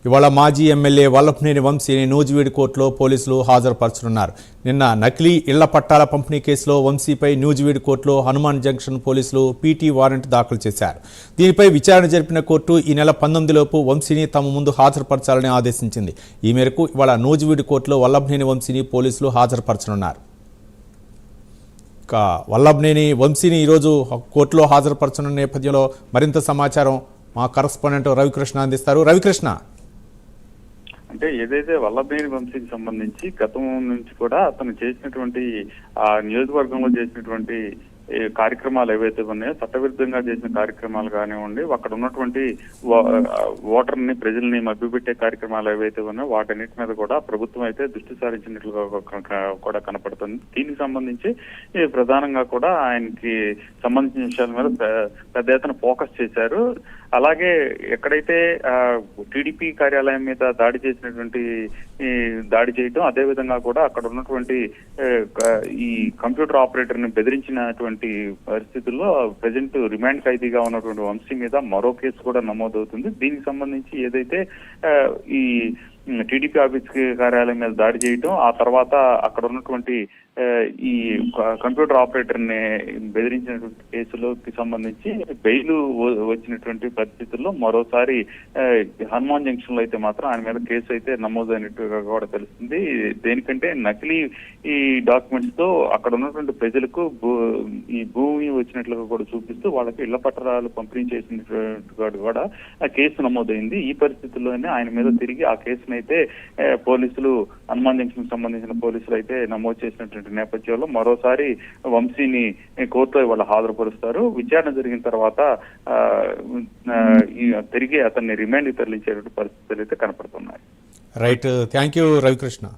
ఇవాళ మాజీ ఎమ్మెల్యే వల్లభనేని వంశీని నూజివీడు కోర్టులో పోలీసులు హాజరుపరచనున్నారు. నిన్న నకిలీ ఇళ్ల పట్టాల పంపిణీ కేసులో వంశీపై నూజివీడు కోర్టులో హనుమాన్ జంక్షన్ పోలీసులు పీటీ వారెంట్ దాఖలు చేశారు. దీనిపై విచారణ జరిపిన కోర్టు ఈ నెల 19లోపు వంశీని తమ ముందు హాజరుపరచాలని ఆదేశించింది. ఈ మేరకు ఇవాళ నూజివీడు కోర్టులో వల్లభనేని వంశీని పోలీసులు హాజరుపరచనున్నారు. వల్లభనేని వంశీని ఈరోజు కోర్టులో హాజరుపరచనున్న నేపథ్యంలో మరింత సమాచారం మా కరస్పాండెంట్ రవికృష్ణ అందిస్తారు. రవికృష్ణ, అంటే ఏదైతే వల్లభనేని వంశీకి సంబంధించి గతం నుంచి కూడా అతను చేసినటువంటి ఆ నియోజకవర్గంలో చేసినటువంటి కార్యక్రమాలు ఏవైతే ఉన్నాయో, చట్టవిరుద్ధంగా చేసిన కార్యక్రమాలు కానివ్వండి, అక్కడ ఉన్నటువంటి ఓటర్ని ప్రజల్ని మభ్యపెట్టే కార్యక్రమాలు ఏవైతే ఉన్నాయో వాటన్నిటి మీద కూడా ప్రభుత్వం అయితే దృష్టి సారించినట్లుగా కూడా కనపడుతుంది. దీనికి సంబంధించి ప్రధానంగా కూడా ఆయనకి సంబంధించిన విషయాల మీద పెద్ద ఎత్తున ఫోకస్ చేశారు. అలాగే ఎక్కడైతే టీడీపీ కార్యాలయం మీద దాడి చేయటం, అదేవిధంగా కూడా అక్కడ ఉన్నటువంటి ఈ కంప్యూటర్ ఆపరేటర్ ని బెదిరించినటువంటి పరిస్థితుల్లో ప్రజెంట్ రిమాండ్ ఖైదీగా ఉన్నటువంటి వంశీ మీద మరో కేసు కూడా నమోదవుతుంది. దీనికి సంబంధించి ఏదైతే ఈ టీడీపీ ఆఫీస్ కార్యాలయం మీద దాడి చేయటం, ఆ తర్వాత అక్కడ ఉన్నటువంటి ఈ కంప్యూటర్ ఆపరేటర్ ని బెదిరించినటువంటి కేసులోకి సంబంధించి బెయిల్ వచ్చినటువంటి పరిస్థితుల్లో మరోసారి హనుమాన్ జంక్షన్ లో అయితే మాత్రం ఆయన మీద కేసు అయితే నమోదైనట్టుగా కూడా తెలుస్తుంది. దేనికంటే నకిలీ ఈ డాక్యుమెంట్స్ తో అక్కడ ఉన్నటువంటి ప్రజలకు ఈ భూమి వచ్చినట్లుగా కూడా చూపిస్తూ వాళ్ళకి ఇళ్ల పత్రాలు పంపిణీ చేసినట్టుగా కూడా ఆ కేసు నమోదైంది. ఈ పరిస్థితుల్లోనే ఆయన మీద తిరిగి ఆ కేసును అయితే పోలీసులు, హనుమాన్ జంక్షన్ సంబంధించిన పోలీసులు అయితే నమోదు చేసినటువంటి నేపథ్యంలో మరోసారి వంశీని కోర్టులో ఇవాళ హాజరుపరుస్తారు. విచారణ జరిగిన తర్వాత తిరిగి అతన్ని రిమాండ్ తరలించేటువంటి పరిస్థితులు అయితే కనపడుతున్నాయి. Right, thank you Ravikrishna.